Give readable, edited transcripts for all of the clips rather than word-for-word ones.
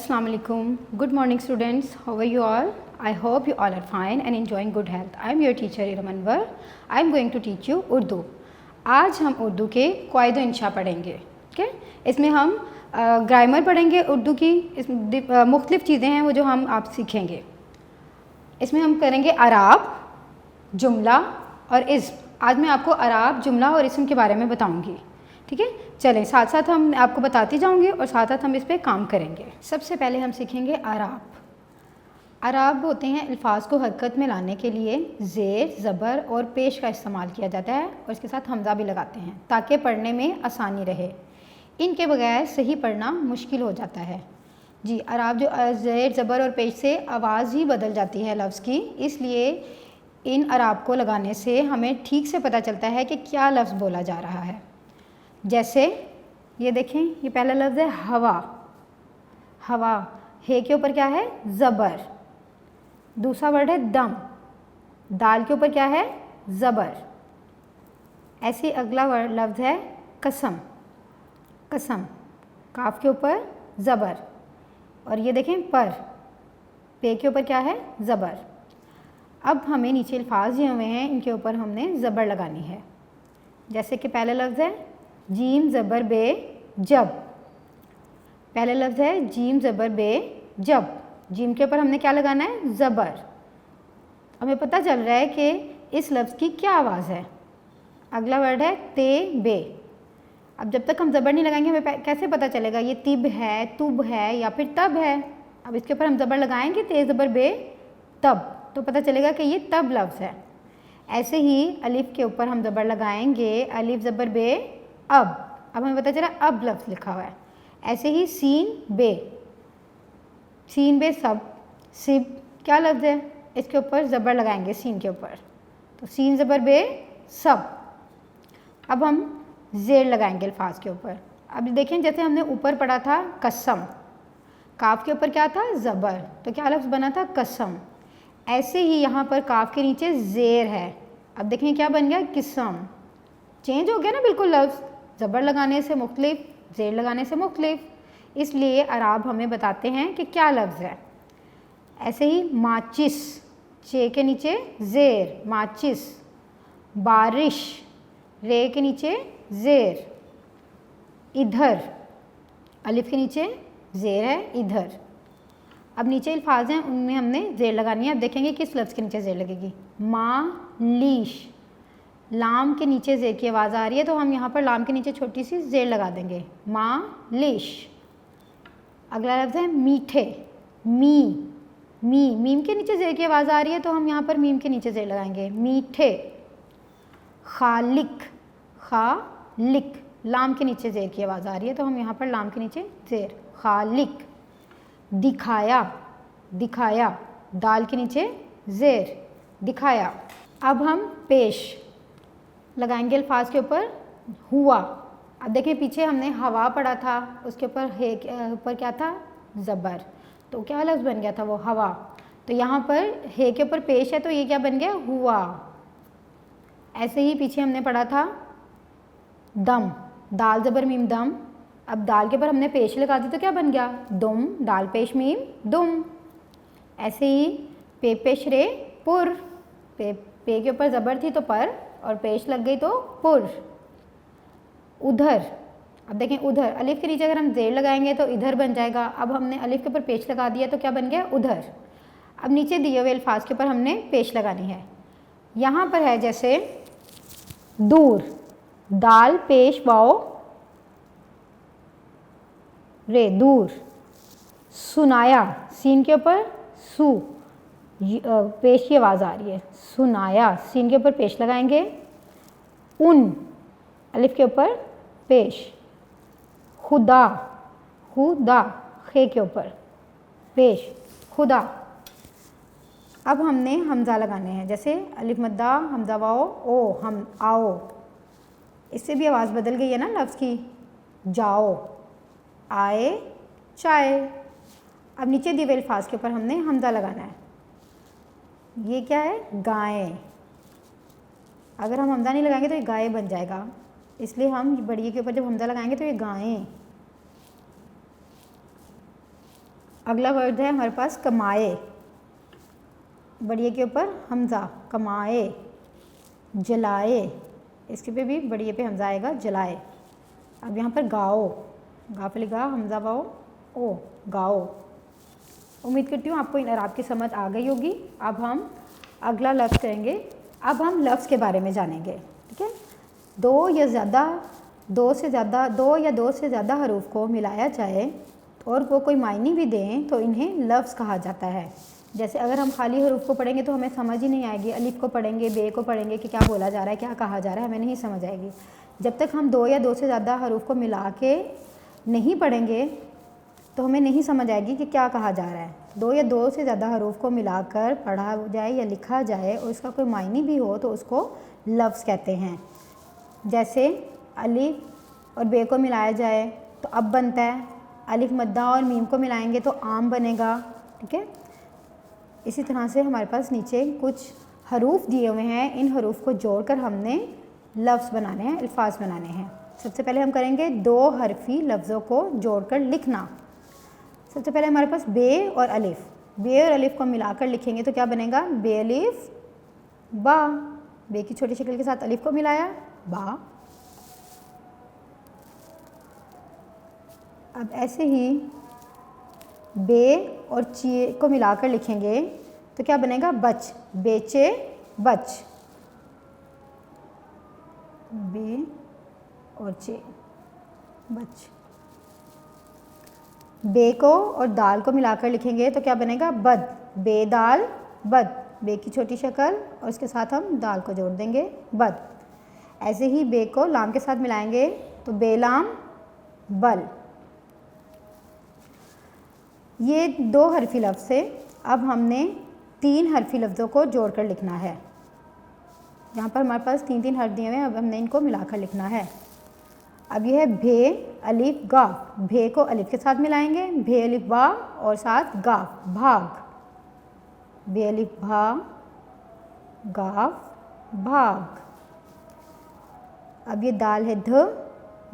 Assalamu alaikum. Good morning students. How are you all? I hope you all are fine and enjoying good health. I am your teacher Iram Anwar. I am going to teach you Urdu. आज हम उर्दू के क़वाइद व इंशा पढ़ेंगे. ठीक है, इसमें हम grammar पढ़ेंगे उर्दू की. मुख्तलिफ़ चीज़ें हैं वो जो हम आप सीखेंगे. इसमें हम करेंगे अराब, जुमला और इस्म. आज मैं आपको अराब, जुमला और इस्म के बारे में बताऊंगी. ठीक है, चलें साथ साथ हम आपको बताती जाऊंगी और साथ साथ हम इस पर काम करेंगे. सबसे पहले हम सीखेंगे अराब. अराब होते हैं अल्फाज को हरकत में लाने के लिए ज़ेर, ज़बर और पेश का इस्तेमाल किया जाता है और इसके साथ हमज़ा भी लगाते हैं ताकि पढ़ने में आसानी रहे. इनके बगैर सही पढ़ना मुश्किल हो जाता है. जी, अराब जो ज़ेर, ज़बर और पेश से आवाज़ ही बदल जाती है लफ्ज़ की, इसलिए इन अराब को लगाने से हमें ठीक से पता चलता है कि क्या लफ्ज़ बोला जा रहा है. जैसे ये देखें, ये पहला लफ्ज़ है हवा. हवा, हे के ऊपर क्या है? ज़बर. दूसरा वर्ड है दम. दाल के ऊपर क्या है? ज़बर. ऐसे अगला वर्ड लफ्ज़ है कसम. कसम, काफ के ऊपर ज़बर. और ये देखें पर, पे के ऊपर क्या है? ज़बर. अब हमें नीचे अल्फाज दिए हुए हैं, इनके ऊपर हमने ज़बर लगानी है. जैसे कि पहला लफ्ज़ है जीम ज़बर बे जब. पहला लफ्ज़ है जीम ज़बर बे जब. जीम के ऊपर हमने क्या लगाना है? ज़बर. हमें पता चल रहा है कि इस लफ्ज़ की क्या आवाज़ है. अगला वर्ड है ते बे. अब जब तक हम ज़बर नहीं लगाएंगे हमें कैसे पता चलेगा ये तिब है, तुब है या फिर तब है. अब इसके ऊपर हम ज़बर लगाएंगे ते ज़बर बे तब, तो पता चलेगा कि ये तब लफ्ज़ है. ऐसे ही अलिफ़ के ऊपर हम ज़बर लगाएंगे, अलिफ़ ज़बर बे अब हमें पता चला अब लफ्ज़ लिखा हुआ है. ऐसे ही सीन बे, सीन बे सब, सिब क्या लफ्ज़ है? इसके ऊपर ज़बर लगाएंगे सीन के ऊपर, तो सीन ज़बर बे सब. अब हम ज़ेर लगाएंगे अल्फाज के ऊपर. अब देखें, जैसे हमने ऊपर पढ़ा था कसम, काफ के ऊपर क्या था? ज़बर, तो क्या लफ्ज़ बना था? कसम. ऐसे ही यहाँ पर काफ के नीचे ज़ेर है. अब देखें क्या बन गया? किस्म. चेंज हो गया ना बिल्कुल लफ्ज़. ज़बर लगाने से मुख्तलिफ, ज़ेर लगाने से मुख्तलिफ. इसलिए अराब हमें बताते हैं कि क्या लफ्ज़ है. ऐसे ही माचिस, चे के नीचे ज़ेर, माचिस. बारिश, रे के नीचे ज़ेर. इधर, अलिफ़ के नीचे ज़ेर है, इधर. अब नीचे अल्फाज हैं उनमें हमने ज़ेर लगानी है. अब देखेंगे किस लफ्ज़ के नीचे ज़ेर लगेगी. मालिश, लाम के नीचे ज़ेर की आवाज़ आ रही है तो हम यहाँ पर लाम के नीचे छोटी सी ज़ेर लगा देंगे. मालिश. अगला लफ्ज़ है मीठे. मी, मीम के नीचे ज़ेर की आवाज़ आ रही है तो हम यहाँ पर मीम के नीचे ज़ेर लगाएंगे. मीठे. खालिक, खालिक, लाम के नीचे ज़ेर की आवाज़ आ रही है तो हम यहाँ पर लाम के नीचे ज़ेर. खालिक. दिखाया, दिखाया, दाल के नीचे ज़ेर, दिखाया. अब हम पेश लगाएंगे अल्फाज के ऊपर हुआ. अब देखें पीछे हमने हवा पढ़ा था, उसके ऊपर हे के ऊपर क्या था? ज़बर, तो क्या लफ्ज़ बन गया था? वो हवा. तो यहाँ पर हे के ऊपर पेश है तो ये क्या बन गया? हुआ. ऐसे ही पीछे हमने पढ़ा था दम, दाल ज़बर मीम दम. अब दाल के ऊपर हमने पेश लगा दी तो क्या बन गया? दुम, दाल पेश मीम दुम. ऐसे ही पे पेश रे पुर, पे के ऊपर ज़बर थी तो पर और पेश लग गई तो पुर. उधर. अब देखें उधर, अलिफ़ के नीचे अगर हम ज़ेर लगाएंगे तो इधर बन जाएगा. अब हमने अलिफ़ के ऊपर पेश लगा दिया तो क्या बन गया? उधर. अब नीचे दिए हुए अल्फाज के ऊपर हमने पेश लगानी है. यहाँ पर है जैसे दूर, दाल पेश वाओ रे, दूर. सुनाया, सीन के ऊपर सू, पेश की आवाज़ आ रही है. सुनाया, सीन के ऊपर पेश लगाएंगे. उन, अलिफ़ के ऊपर पेश. खुदा, खुदा, खे के ऊपर पेश, खुदा. अब हमने हमज़ा लगाने हैं. जैसे अलिफ़ मद्दा, हमज़ा वाओ ओ, हम आओ. इससे भी आवाज़ बदल गई है ना लफ्ज़ की. जाओ, आए, चाय. अब नीचे दिए हुए अल्फाज के ऊपर हमने हमज़ा लगाना है. ये क्या है? गायें. अगर हम हमज़ा नहीं लगाएंगे तो ये गाय बन जाएगा, इसलिए हम बढ़िया के ऊपर जब हमज़ा लगाएंगे तो ये गायें. अगला वर्ड है हमारे पास कमाए, बढ़िया के ऊपर हमज़ा, कमाए। जलाए, इसके पे भी बढ़िया पे हमज़ा आएगा, जलाए। अब यहाँ पर गाओ, गा पे लिखा हमज़ा वाओ ओ, गाओ। उम्मीद करती हूँ आपको इराब की समझ आ गई होगी। अब हम अगला लफ्ज़ करेंगे। अब हम लफ्ज़ के बारे में जानेंगे, ठीक है। दो या दो से ज़्यादा हरूफ को मिलाया जाए और वो कोई मायने भी दें तो इन्हें लफ्ज़ कहा जाता है। जैसे अगर हम खाली हरूफ को पढ़ेंगे तो हमें समझ ही नहीं आएगी, अलिफ को पढ़ेंगे, बे को पढ़ेंगे कि क्या बोला जा रहा है, क्या कहा जा रहा है, हमें नहीं समझ आएगी। जब तक हम दो से ज़्यादा हरूफ को मिला के नहीं पढ़ेंगे तो हमें नहीं समझ आएगी कि क्या कहा जा रहा है। दो से ज़्यादा हरूफ को मिलाकर पढ़ा जाए या लिखा जाए और इसका कोई मायने भी हो तो उसको लफ्ज़ कहते हैं। जैसे अलिफ और बे को मिलाया जाए तो अब बनता है, अलिफ मद्दा और मीम को मिलाएंगे तो आम बनेगा, ठीक है। इसी तरह से हमारे पास नीचे कुछ हरूफ दिए हुए हैं, इन हरूफ को जोड़कर हमने लफ्ज़ बनाने हैं, अल्फाज बनाने हैं। सबसे पहले हम करेंगे दो हरफी लफ्ज़ों को जोड़कर लिखना। सबसे पहले हमारे पास बे और अलिफ, बे और अलिफ को मिलाकर लिखेंगे तो क्या बनेगा, बे अलिफ बा। बे की छोटी शक्ल के साथ अलिफ को मिलाया, बा। अब ऐसे ही बे और चे को मिलाकर लिखेंगे तो क्या बनेगा, बच, बेचे बच। बे और चे, बच। बे को और दाल को मिलाकर लिखेंगे तो क्या बनेगा, बद, बेदाल बद। बे की छोटी शक्ल और इसके साथ हम दाल को जोड़ देंगे, बद। ऐसे ही बे को लाम के साथ मिलाएंगे तो बेलाम बल। ये दो हरफी लफ्ज़ से अब हमने तीन हरफी लफ्ज़ों को जोड़कर लिखना है। यहाँ पर हमारे पास तीन हर्फ दिए हुए हैं, अब हमने इनको मिलाकर लिखना है। अब यह है भे अलिफ गा, भे को अलिफ के साथ मिलाएंगे, भे अलिफ बा और साथ गा, भाग। भे अलिफ भा, गाव, भाग। अब ये दाल है ध,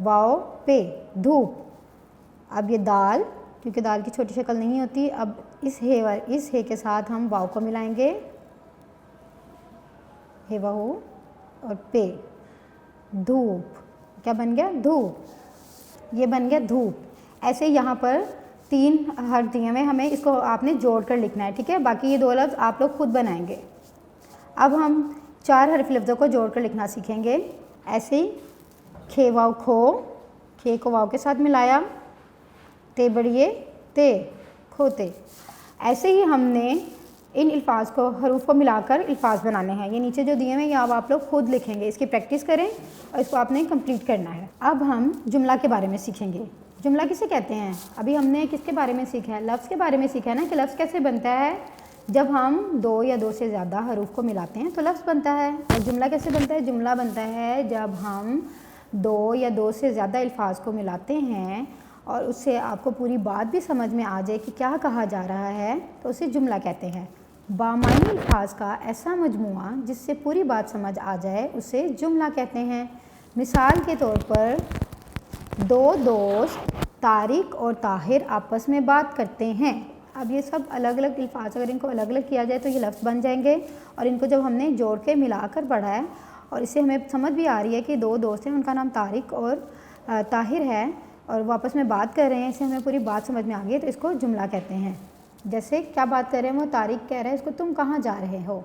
वाओ पे, धूप। अब ये दाल, क्योंकि दाल की छोटी शक्ल नहीं होती, अब इस हे के साथ हम वाव को मिलाएंगे, हे वाहू और पे, धूप। क्या बन गया, धूप। ये बन गया धूप। ऐसे यहाँ पर तीन हर्फ दिए हुए, हमें इसको आपने जोड़ कर लिखना है, ठीक है। बाकी ये दो लफ्ज़ आप लोग खुद बनाएंगे। अब हम चार हरफी लफ्ज़ों को जोड़ कर लिखना सीखेंगे। ऐसे ही खे वाव खो, खे को वाव के साथ मिलाया, ते बढ़िए ते, खोते। ऐसे ही हमने इन अल्फाज को, हरूफ को मिलाकर अल्फाज बनाने हैं। ये नीचे जो दिए हुए हैं ये अब आप लोग खुद लिखेंगे, इसकी प्रैक्टिस करें और इसको आपने कंप्लीट करना है। अब हम जुमला के बारे में सीखेंगे। जुमला किसे कहते हैं? अभी हमने किसके बारे में सीखा है? लफ्ज़ के बारे में सीखा है ना, कि लफ्ज़ कैसे बनता है। जब हम दो या दो से ज़्यादा हरूफ को मिलाते हैं तो लफ्ज़ बनता है। और जुमला कैसे बनता है? जुमला बनता है जब हम दो या दो से ज़्यादा अल्फाज को मिलाते हैं और उससे आपको पूरी बात भी समझ में आ जाए कि क्या कहा जा रहा है, तो उसे जुमला कहते हैं। बामानी अल्फाज का ऐसा मजमुआ जिससे पूरी बात समझ आ जाए उसे जुमला कहते हैं। मिसाल के तौर पर, दो दोस्त तारिक और ताहिर आपस में बात करते हैं। अब ये सब अलग अलग अल्फाज, अगर इनको अलग अलग किया जाए तो ये लफ्ज़ बन जाएंगे। और इनको जब हमने जोड़ के मिलाकर पढ़ा है और इससे हमें समझ भी आ रही है कि दो दोस्त हैं, उनका नाम तारिक और ताहिर है और वो आपस में बात कर रहे हैं, इससे हमें पूरी बात समझ में आ गई है, तो इसको जुमला कहते हैं। जैसे क्या बात कर रहे हैं, वो तारिक कह रहा है इसको, तुम कहाँ जा रहे हो?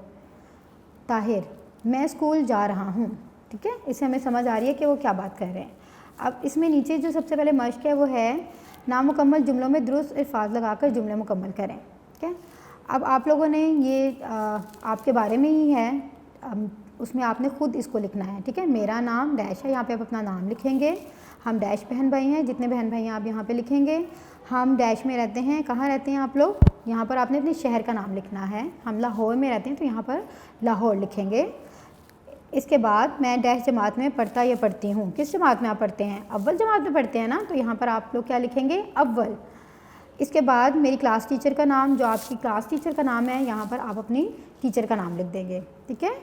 ताहिर, मैं स्कूल जा रहा हूँ। ठीक है, इससे हमें समझ आ रही है कि वो क्या बात कर रहे हैं। अब इसमें नीचे जो सबसे पहले मश्क है वो है नामुकम्मल जुमलों में दुरुस्त अल्फाज लगाकर जुमले मुकम्मल करें। ठीक है, अब आप लोगों ने ये आपके बारे में ही है, उसमें आपने ख़ुद इसको लिखना है। ठीक है, मेरा नाम डैश है, यहाँ पे आप अपना नाम लिखेंगे। हम डैश बहन भाई हैं, जितने बहन भाई हैं आप यहाँ पे लिखेंगे। हम डैश में रहते हैं, कहाँ रहते हैं आप लोग? यहाँ पर आपने अपने शहर का नाम लिखना है। हम लाहौर में रहते हैं तो यहाँ पर लाहौर लिखेंगे। इसके बाद मैं डैश जमात में पढ़ता या पढ़ती हूँ। किस जमात में आप पढ़ते हैं? अव्वल जमात में पढ़ते हैं ना, तो यहाँ पर आप लोग क्या लिखेंगे? अव्वल। इसके बाद मेरी क्लास टीचर का नाम, जो आपकी क्लास टीचर का नाम है, यहाँ पर आप अपनी टीचर का नाम लिख देंगे। ठीक है,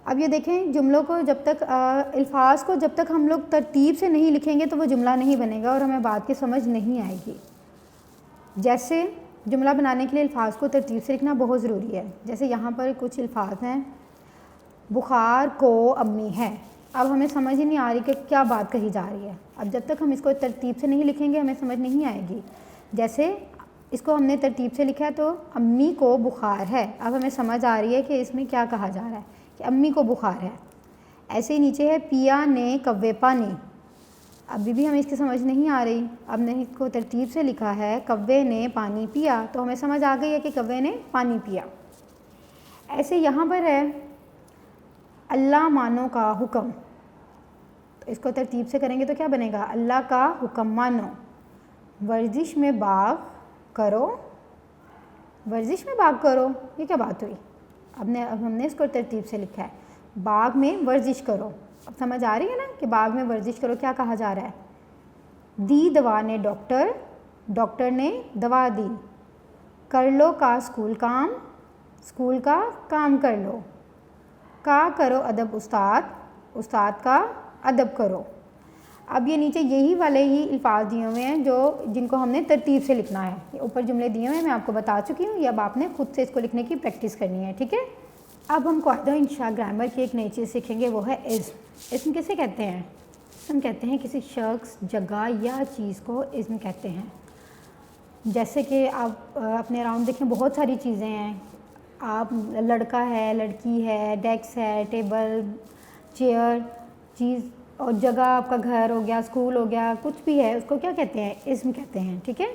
अब ये देखें, जुमलों को जब तक अल्फाज को जब तक हम लोग तरतीब से नहीं लिखेंगे तो वो जुमला नहीं बनेगा और हमें बात की समझ नहीं आएगी। जैसे जुमला बनाने के लिए अल्फाज को तरतीब से लिखना बहुत ज़रूरी है। जैसे यहाँ पर कुछ अल्फाज हैं, बुखार को अम्मी है। अब हमें समझ ही नहीं आ रही कि क्या बात कही जा रही है। अब जब तक हम इसको तरतीब से नहीं लिखेंगे हमें समझ नहीं आएगी। जैसे इसको हमने तरतीब से लिखा है तो अम्मी को बुखार है, अब हमें समझ आ रही है कि इसमें क्या कहा जा रहा है कि अम्मी को बुखार है। ऐसे ही नीचे है पिया ने कव्वे पानी, अभी भी हमें इसकी समझ नहीं आ रही। अब ने इसको तरतीब से लिखा है कव्वे ने पानी पिया, तो हमें समझ आ गई है कि कव्वे ने पानी पिया। ऐसे यहाँ पर है अल्लाह मानो का हुक्म, तो इसको तरतीब से करेंगे तो क्या बनेगा, अल्लाह का हुक्म मानो। वर्जिश में बाग करो, वर्जिश में बाग करो, ये क्या बात हुई। अब हमने इसको तरतीब से लिखा है बाग में वर्जिश करो। अब समझ आ रही है ना कि बाग में वर्जिश करो क्या कहा जा रहा है। दी दवा ने डॉक्टर, डॉक्टर ने दवा दी। कर लो का स्कूल काम, स्कूल का काम कर लो। का करो अदब उस्ताद, उस्ताद का अदब करो। अब ये नीचे यही वाले ही अल्फाज दिए हुए हैं जो जिनको हमने तरतीब से लिखना है। ये ऊपर जुमले दिए हुए हैं, मैं आपको बता चुकी हूँ, ये अब आपने खुद से इसको लिखने की प्रैक्टिस करनी है, ठीक है। अब हम कायदा इंशा ग्रामर की एक नई चीज़ सीखेंगे, वो है इस्म। इस्म किसे कहते हैं, हम कहते हैं किसी शख्स, जगह या चीज़ को इस्म कहते हैं। जैसे कि आप अपने अराउंड देखें बहुत सारी चीज़ें हैं, आप लड़का है, लड़की है, डेस्क है, टेबल, चेयर, चीज़, और जगह आपका घर हो गया, स्कूल हो गया, कुछ भी है, उसको क्या कहते हैं, इस्म कहते हैं, ठीक है।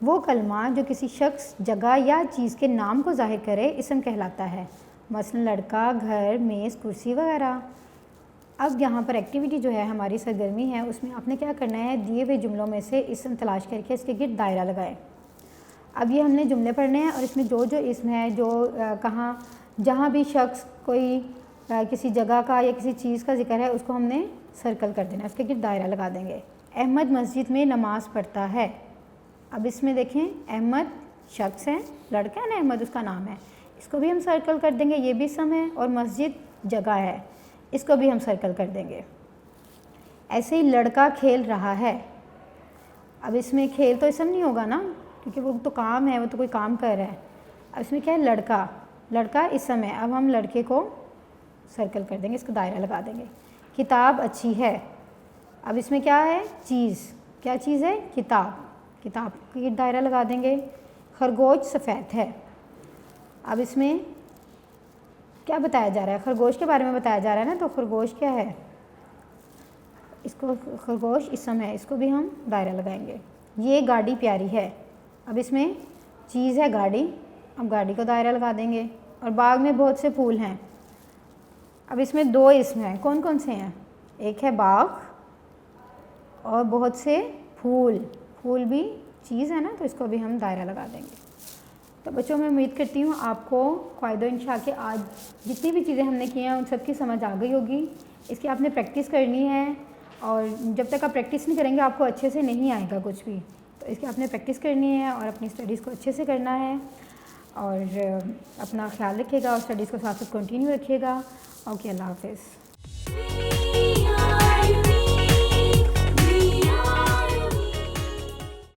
वो कलमा जो किसी शख्स, जगह या चीज़ के नाम को जाहिर करे इस्म कहलाता है। मसलन लड़का, घर, मेज़, कुर्सी वगैरह। अब यहाँ पर एक्टिविटी जो है हमारी सरगर्मी है, उसमें आपने क्या करना है, दिए हुए जुमलों में से इस्म तलाश करके इसके गिर्द दायरा लगाएं। अब ये हमने जुमले पढ़ने हैं और इसमें जो जो इस्म है, जो कहाँ जहाँ भी शख्स कोई किसी जगह का या किसी चीज़ का जिक्र है उसको हमने सर्कल कर देना, उसके गिर्द दायरा लगा देंगे। अहमद मस्जिद में नमाज़ पढ़ता है। अब इसमें देखें अहमद शख्स है, लड़का है ना, अहमद उसका नाम है, इसको भी हम सर्कल कर देंगे, ये भी इस्म है। और मस्जिद जगह है, इसको भी हम सर्कल कर देंगे। ऐसे ही लड़का खेल रहा है। अब इसमें खेल तो इस्म नहीं होगा ना, क्योंकि वो तो काम है, वो तो कोई काम कर रहा है। अब इसमें क्या है, लड़का, लड़का इस्म है, अब हम लड़के को सर्कल कर देंगे, इसको दायरा लगा देंगे। किताब अच्छी है। अब इसमें क्या है, चीज़, क्या चीज़ है, किताब, किताब की दायरा लगा देंगे। खरगोश सफ़ेद है। अब इसमें क्या बताया जा रहा है, खरगोश के बारे में बताया जा रहा है ना, तो खरगोश क्या है, इसको खरगोश इस्म है, इसको भी हम दायरा लगाएंगे। ये गाड़ी प्यारी है। अब इसमें चीज़ है गाड़ी, अब गाड़ी को दायरा लगा देंगे। और बाग में बहुत से फूल हैं। अब इसमें दो इस्म हैं, कौन कौन से हैं, एक है बाग और बहुत से फूल, फूल भी चीज़ है ना, तो इसको भी हम दायरा लगा देंगे। तो बच्चों मैं उम्मीद करती हूँ आपको कायदा इंशा के आज जितनी भी चीज़ें हमने की हैं उन सब की समझ आ गई होगी। इसकी आपने प्रैक्टिस करनी है, और जब तक आप प्रैक्टिस नहीं करेंगे आपको अच्छे से नहीं आएगा कुछ भी। तो इसकी आपने प्रैक्टिस करनी है और अपनी स्टडीज़ को अच्छे से करना है, और अपना ख्याल रखिएगा और स्टडीज़ को साथ साथ कंटिन्यू रखिएगा। ओके, अल्लाह हाफ़िज़।